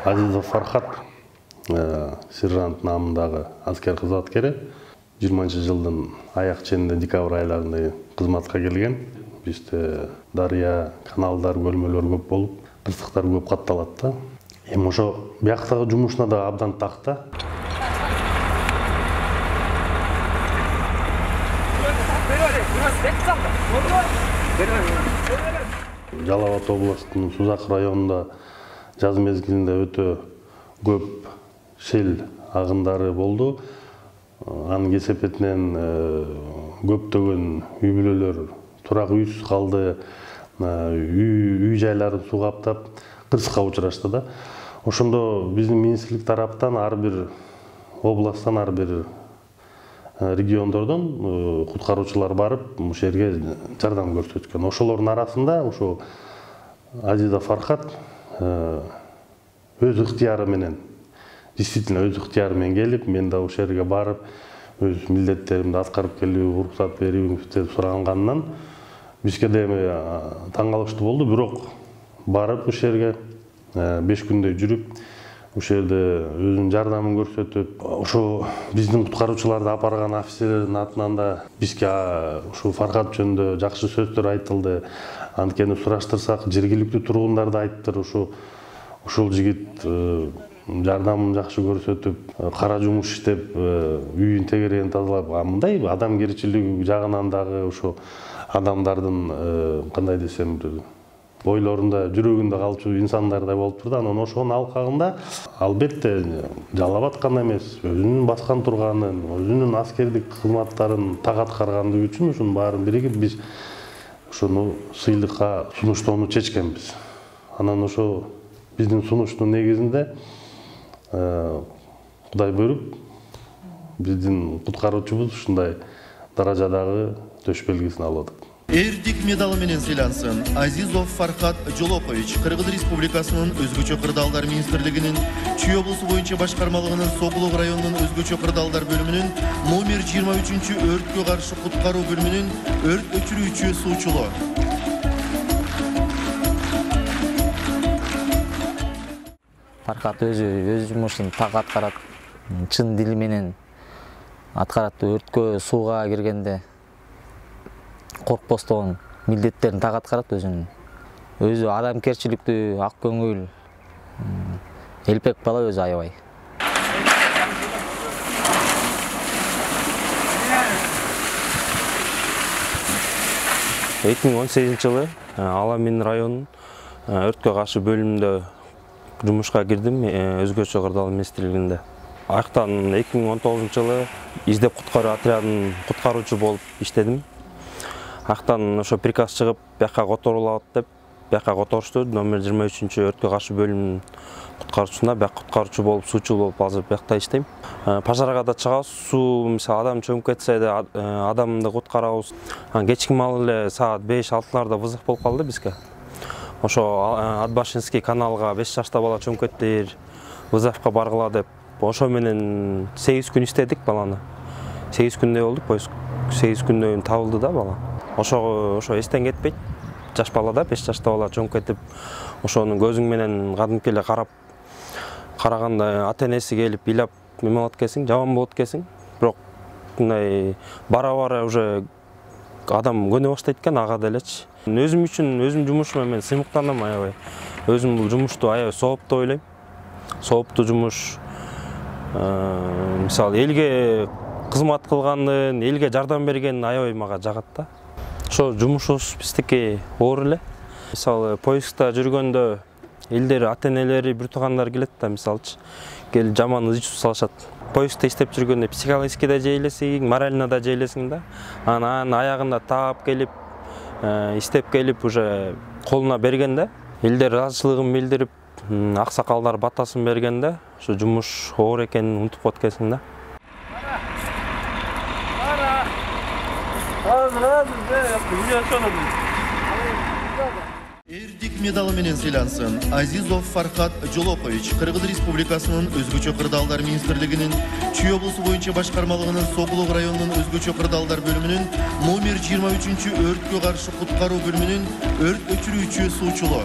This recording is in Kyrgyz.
Азизов Фархат, сержант намындағы аскер қызметкері, 20 жылдың аяқ ченінде декабрь айларында қызметке келген. Бізде дария, каналдар, бөлмелер көп болып, қырсықтар көп қатталады. Эми ошо бияктагы жумушуна да абдан такта. Жалал Абад областының Сузак районунда жаз мезгилинде өтө көп сел агындары болду. Анын кесепетинен көптөгөн үй бүлөлөр турак үйсүз калды, үй жайларын суу каптап кырсыкка учурашты да. Ошондо биздин министрлик тараптан ар бир областтан, ар бир региондордон куткаруучулар барып, ушул жерге жардам көрсөткөн. Ошолордун арасында ошо Азизов Фархат өз ыктыяры менен, действительно өз ыктыяры менен келип, мен да ушул жерге барып, өз милдеттеримди аткарып келүүгө уруксат бериңиз деп сурагандан бизге да таң калыштуу болду. Бирок барып ушул жерге 5 күндөй жүрүп, ушул жерде өзүнүн жардамын көрсөтүп, ошо биздин куткаруучуларды апарган офицерлердин атынан да бизге ушу Фархат жөнүндө жакшы сөздөр айтылды. Анткени сураштырсак, жергиликтүү тургундар да айттыр, ушул жигит жардамын жакшы көрсөтүп, кара жумуш иштеп, үйүн тегерегин тазалап, мындай адамгерчилиги жагынан дагы ошо адамдардын кандай десем, бойлорунда, жүрөгүндө калчу инсандардай болуп турду. Анан ошонун алкагында албетте жалабат гана эмес, өзүнүн баскан турганын, өзүнүн аскердик кызматтарын так аткаргандыгы үчүн ушунун баарын биригип биз ошону сыйлыкка сунуштоону чечкенбиз. Анан ошо биздин сунуштун негизинде Кудай буйруп, биздин куткаруучубуз ушундай даражадагы төш белгисин алып атат. Эрдик медалы менен сыйлансын Азизов Фархат Жолопович, Кыргыз Республикасынын өзгөчө кырдаалдар министрлигинин Чүй облусу боюнча башкармалыгынын Сокулук районунун өзгөчө кырдаалдар бөлүмүнүн номер 23 өрткө каршы куткаруу бөлүмүнүн өрт өчүрүүчү суучулу. Фархат өз жумушун так аткарат, чын дили менен аткарат. Өрткө, сууга киргенде коркпостон милдеттерин так аткарат өзүнүн. Өзү адамкерчиликтүү, ак көңүл, элпек бала, өзү аябай. 2018 жылы Аламин районунун өрткө каршы бөлүмүндө жумушка кирдим, өзгөчө кырдаал министрлигинде. Аяктан 2019 жылы издеп куткаруу отрядынын куткаруучу болуп иштедим. Аяктан ошо приказ чыгып, бияка которулат деп, бияка которушту. Номер 23 өрткө каршы бөлүмүнүн куткаруучусунда бияка куткаруучу болуп, суучу болуп азыр биякта иштейм. Пожарга да чыгабыз, суу мисалы адам чөмүп кетсе да адамды куткарабыз. Кечки маал эле саат 5-6-ларда вызов болуп калды бизге. Ошо Атбашинский каналга 5 жашта бала чөмүп кетти, вызовко баргыла деп. Ошо менен 8 күн иштедик баланы. 8 күндөй болдук, 8 күндөн табылды да бала. Ошо эстен кетпейт. Жаш бала да, 5 жашта бала чөмүп кетип, ошонун көзүң менен кадимки эле караганда ата-энеси келип ыйлап неме болот экенсиң, жаман болот экенсиң. Бирок мындай бара уже адам көнө баштайт экен ага делечи. Өзүм үчүн, өзүм жумушума мен сыймыктанам аябай. Өзүм бул жумушту аябай сооптуу ойлойм. Сооптуу жумуш. Мисалы элге кызмат кылгандын, элге жардам бергендин аябай мага жагат да. Ошо жумушубуз биздики оор эле. Мисалы поездда жүргөндө элдер ата-энелери, бир туугандар келет да, мисалчы. Келип жаман ыз чуу салышат. Поездда иштеп жүргөндө психологически да жейлесиң, морально да жейлесиң да. Анан аягында таап келип, иштеп келип уже колуна бергенде, элдер ыраазычылыгын билдирип, аксакалдар батасын бергенде, ошо жумуш оор экенин унутуп коет экенсиң да. Эрдик медалы менен сыйлансын Азизов Фархат Жолопович, Кыргыз Республикасынын өзгөчө кырдаалдар министрлигинин Чүй облусу боюнча башкармалыгынын Сокулук районунун өзгөчө кырдаалдар бөлүмүнүн номер 23 өрткө каршы куткаруу бөлүмүнүн өрт өчүрүүчү суучулу.